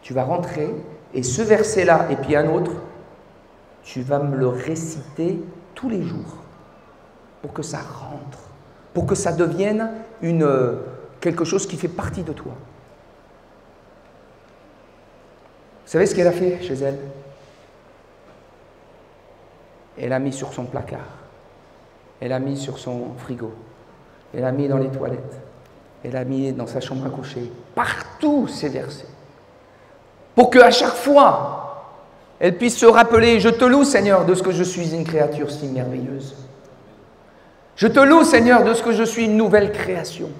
tu vas rentrer et ce verset-là et puis un autre, tu vas me le réciter tous les jours pour que ça rentre, pour que ça devienne quelque chose qui fait partie de toi. Vous savez ce qu'elle a fait chez elle? Elle a mis sur son placard, elle a mis sur son frigo, elle a mis dans les toilettes, elle a mis dans sa chambre à coucher, partout ces versets, pour qu'à chaque fois, elle puisse se rappeler, je te loue Seigneur de ce que je suis une créature si merveilleuse. Je te loue Seigneur de ce que je suis une nouvelle création.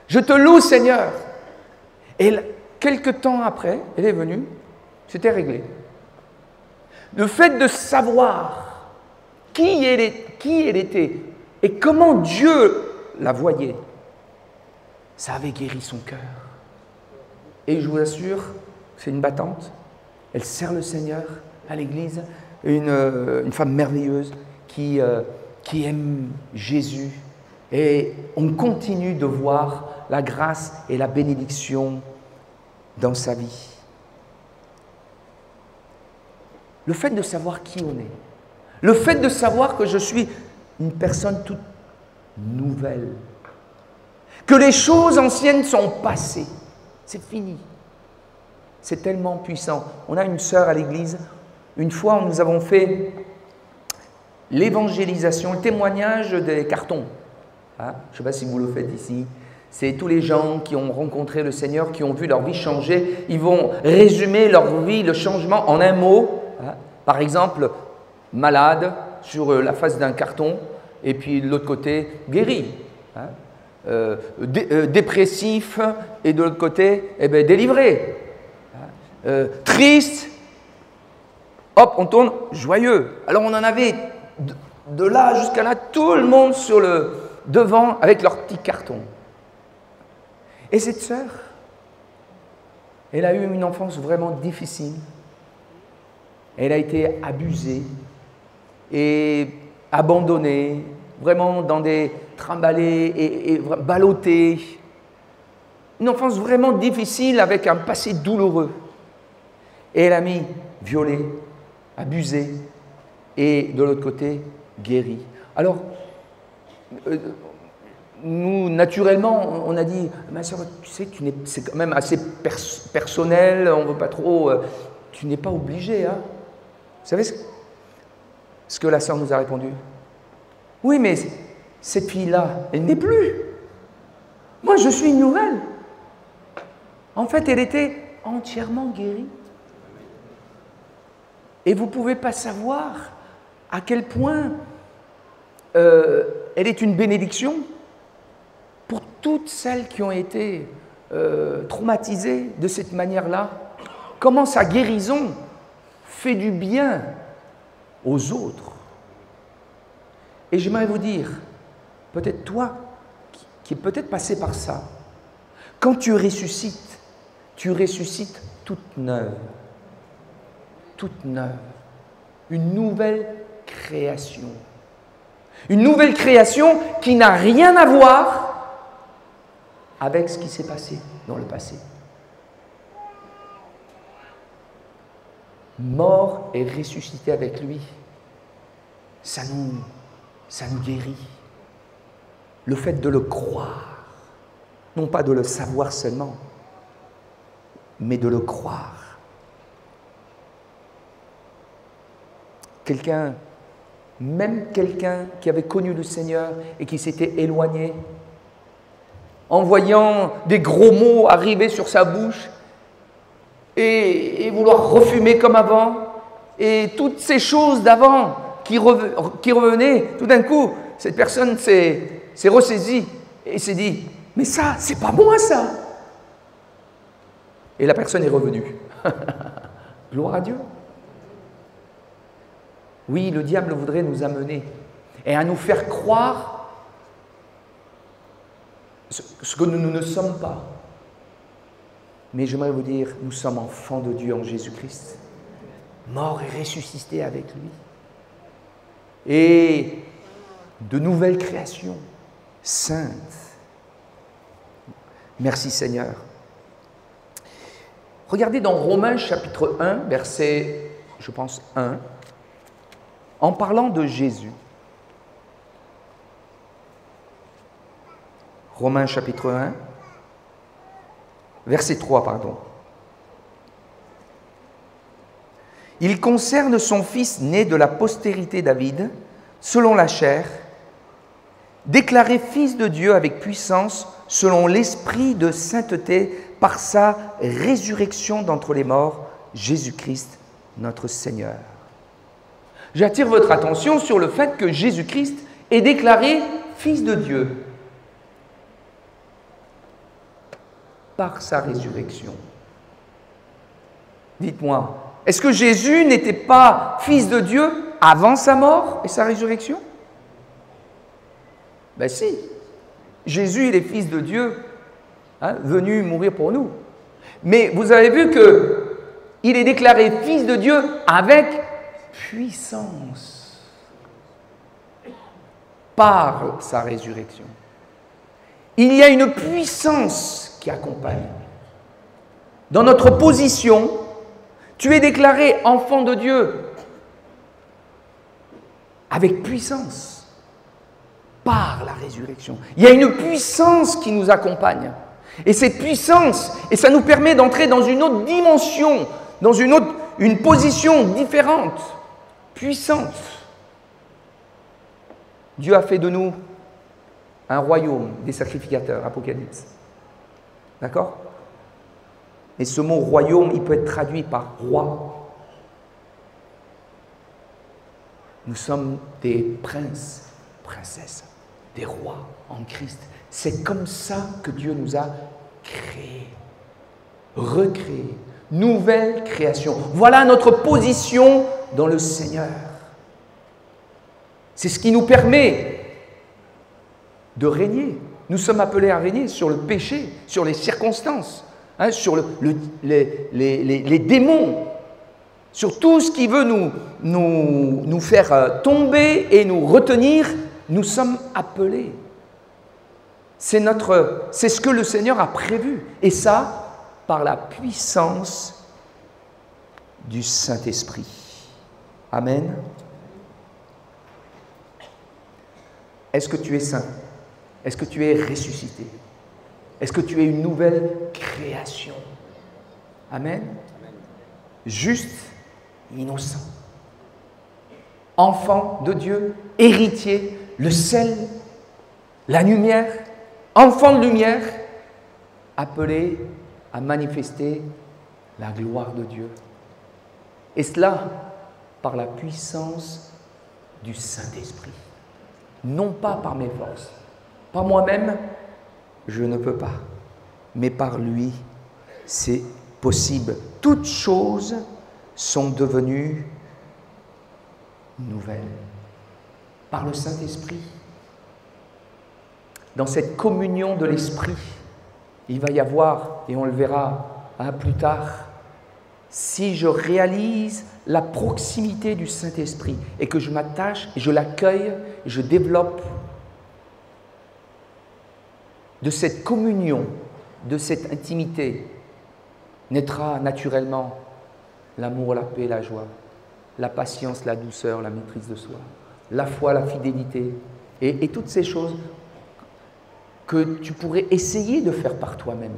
Je te loue Seigneur. Et quelque temps après, elle est venue, c'était réglé. Le fait de savoir qui elle était et comment Dieu la voyait, ça avait guéri son cœur. Et je vous assure, c'est une battante. Elle sert le Seigneur à l'église, une femme merveilleuse qui aime Jésus. Et on continue de voir la grâce et la bénédiction dans sa vie. Le fait de savoir qui on est, le fait de savoir que je suis une personne toute nouvelle, que les choses anciennes sont passées, c'est fini. C'est tellement puissant. On a une sœur à l'église, une fois nous avons fait l'évangélisation, le témoignage des cartons. Hein? Je ne sais pas si vous le faites ici. C'est tous les gens qui ont rencontré le Seigneur, qui ont vu leur vie changer. Ils vont résumer leur vie, le changement en un mot. Hein? Par exemple, malade sur la face d'un carton, et puis de l'autre côté, guéri. Hein? Dépressif, et de l'autre côté, délivré. Triste, hop, on tourne joyeux. Alors on en avait de là jusqu'à là, tout le monde sur le devant avec leur petit carton. Et cette sœur, elle a eu une enfance vraiment difficile. Elle a été abusée et abandonnée, vraiment dans des trimballés et ballottée. Une enfance vraiment difficile avec un passé douloureux. Et elle a mis violée, abusée et de l'autre côté, guérie. Alors, nous, naturellement, on a dit, ma soeur, tu sais, c'est quand même assez personnel, on ne veut pas trop, tu n'es pas obligé. Hein. Vous savez ce que la sœur nous a répondu? Oui, mais cette fille-là, elle n'est plus. Moi, je suis une nouvelle. En fait, elle était entièrement guérie. Et vous ne pouvez pas savoir à quel point elle est une bénédiction pour toutes celles qui ont été traumatisées de cette manière-là. Comment sa guérison fait du bien aux autres. Et j'aimerais vous dire, peut-être toi, qui est peut-être passé par ça, quand tu ressuscites toute neuve. Toute neuve. Une nouvelle création. Une nouvelle création qui n'a rien à voir avec ce qui s'est passé dans le passé. Mort et ressuscité avec lui, ça nous guérit. Le fait de le croire, non pas de le savoir seulement, mais de le croire. Même quelqu'un qui avait connu le Seigneur et qui s'était éloigné, en voyant des gros mots arriver sur sa bouche et vouloir refumer comme avant, et toutes ces choses d'avant qui revenaient, tout d'un coup, cette personne s'est ressaisie et s'est dit, mais ça, c'est pas moi ça. Et la personne est revenue. Gloire à Dieu. Oui, le diable voudrait nous amener et à nous faire croire ce que nous ne sommes pas. Mais j'aimerais vous dire, nous sommes enfants de Dieu en Jésus-Christ, morts et ressuscités avec lui. Et de nouvelles créations, saintes. Merci Seigneur. Regardez dans Romains chapitre 1, verset, je pense, 1, en parlant de Jésus. Romains chapitre 1, verset 3, pardon. Il concerne son fils né de la postérité David, selon la chair, déclaré fils de Dieu avec puissance, selon l'esprit de sainteté, par sa résurrection d'entre les morts, Jésus-Christ, notre Seigneur. J'attire votre attention sur le fait que Jésus-Christ est déclaré fils de Dieu par sa résurrection. Dites-moi, est-ce que Jésus n'était pas fils de Dieu avant sa mort et sa résurrection? Ben si. Jésus, il est fils de Dieu, venu mourir pour nous. Mais vous avez vu qu'il est déclaré fils de Dieu avec puissance par sa résurrection. Il y a une puissance qui accompagne. Dans notre position, tu es déclaré enfant de Dieu avec puissance par la résurrection. Il y a une puissance qui nous accompagne. Et cette puissance, et ça nous permet d'entrer dans une autre dimension, dans une position différente, puissante. Dieu a fait de nous un royaume des sacrificateurs, Apocalypse. D'accord? Et ce mot royaume, il peut être traduit par roi. Nous sommes des princes, princesses, des rois en Christ. C'est comme ça que Dieu nous a créés, recréés, nouvelle création. Voilà notre position dans le Seigneur. C'est ce qui nous permet de régner. Nous sommes appelés à régner sur le péché, sur les circonstances, sur les démons, sur tout ce qui veut nous faire tomber et nous retenir. Nous sommes appelés. C'est ce que le Seigneur a prévu. Et ça, par la puissance du Saint-Esprit. Amen. Est-ce que tu es saint? Est-ce que tu es ressuscité? Est-ce que tu es une nouvelle création? Amen. Juste, innocent. Enfant de Dieu, héritier, le sel, la lumière, enfant de lumière, appelé à manifester la gloire de Dieu. Et cela par la puissance du Saint-Esprit. Non pas par mes forces. Par moi-même, je ne peux pas. Mais par lui, c'est possible. Toutes choses sont devenues nouvelles. Par le Saint-Esprit. Dans cette communion de l'Esprit, il va y avoir, et on le verra plus tard, si je réalise la proximité du Saint-Esprit et que je m'attache, et je l'accueille, et je développe de cette communion, de cette intimité, naîtra naturellement l'amour, la paix, la joie, la patience, la douceur, la maîtrise de soi, la foi, la fidélité, et toutes ces choses que tu pourrais essayer de faire par toi-même.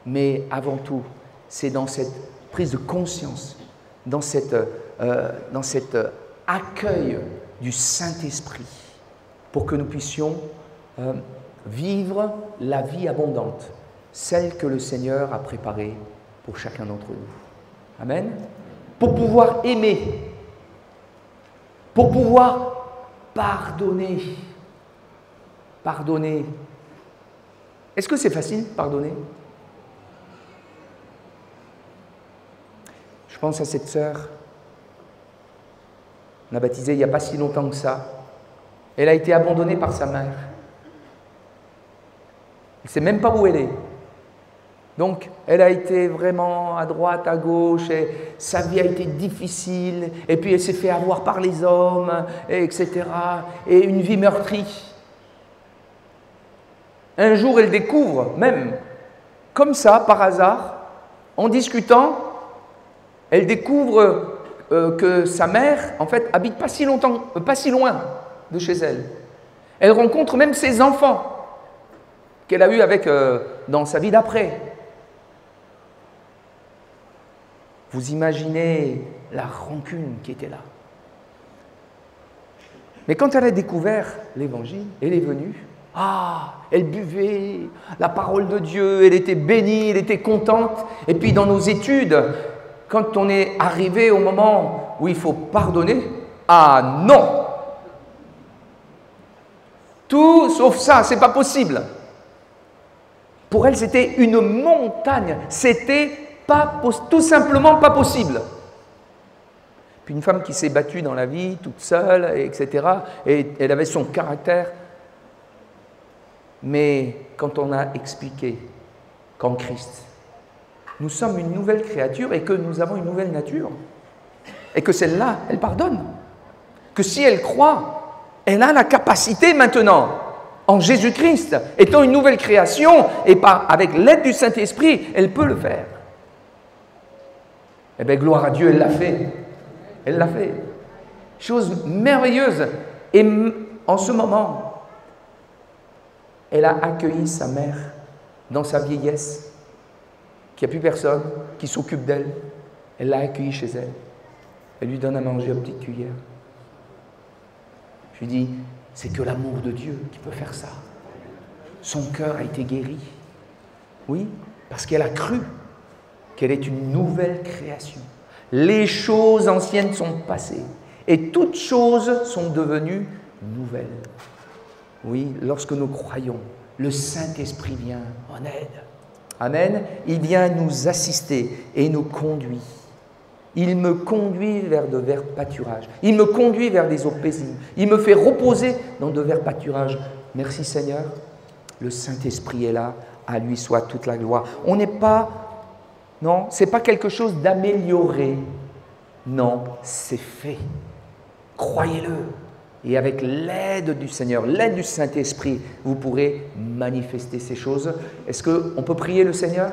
Mais avant tout, c'est dans cette prise de conscience, dans cet accueil du Saint-Esprit, pour que nous puissions vivre la vie abondante, celle que le Seigneur a préparée pour chacun d'entre nous. Amen. Pour pouvoir aimer, pour pouvoir pardonner Est-ce que c'est facile, pardonner? Je pense à cette sœur. On a baptisé il n'y a pas si longtemps que ça. Elle a été abandonnée par sa mère. Elle ne sait même pas où elle est. Donc, elle a été vraiment à droite, à gauche, et sa vie a été difficile, et puis elle s'est fait avoir par les hommes, etc. Et une vie meurtrie. Un jour, elle découvre, même comme ça, par hasard, en discutant, elle découvre que sa mère, en fait, habite pas si loin de chez elle. Elle rencontre même ses enfants qu'elle a eus avec dans sa vie d'après. Vous imaginez la rancune qui était là. Mais quand elle a découvert l'Évangile, elle est venue. Ah, elle buvait la parole de Dieu, elle était bénie, elle était contente. Et puis dans nos études, quand on est arrivé au moment où il faut pardonner, ah non! Tout sauf ça, c'est pas possible. Pour elle, c'était une montagne. C'était tout simplement pas possible. Puis une femme qui s'est battue dans la vie, toute seule, etc. Et elle avait son caractère. Mais quand on a expliqué qu'en Christ, nous sommes une nouvelle créature et que nous avons une nouvelle nature, et que celle-là, elle pardonne, que si elle croit, elle a la capacité maintenant, en Jésus-Christ, étant une nouvelle création, et avec l'aide du Saint-Esprit, elle peut le faire. Eh bien, gloire à Dieu, elle l'a fait. Elle l'a fait. Chose merveilleuse. Et en ce moment, elle a accueilli sa mère dans sa vieillesse, qu'il n'y a plus personne qui s'occupe d'elle. Elle l'a accueillie chez elle. Elle lui donne à manger à petite cuillère. Je lui dis, c'est que l'amour de Dieu qui peut faire ça. Son cœur a été guéri. Oui, parce qu'elle a cru qu'elle est une nouvelle création. Les choses anciennes sont passées et toutes choses sont devenues nouvelles. Oui, lorsque nous croyons, le Saint-Esprit vient en aide. Amen. Il vient nous assister et nous conduit. Il me conduit vers de verts pâturages. Il me conduit vers des eaux paisibles. Il me fait reposer dans de verts pâturages. Merci Seigneur. Le Saint-Esprit est là. À lui soit toute la gloire. On n'est pas... Non, ce n'est pas quelque chose d'amélioré. Non, c'est fait. Croyez-le. Et avec l'aide du Seigneur, l'aide du Saint-Esprit, vous pourrez manifester ces choses. Est-ce qu'on peut prier le Seigneur ?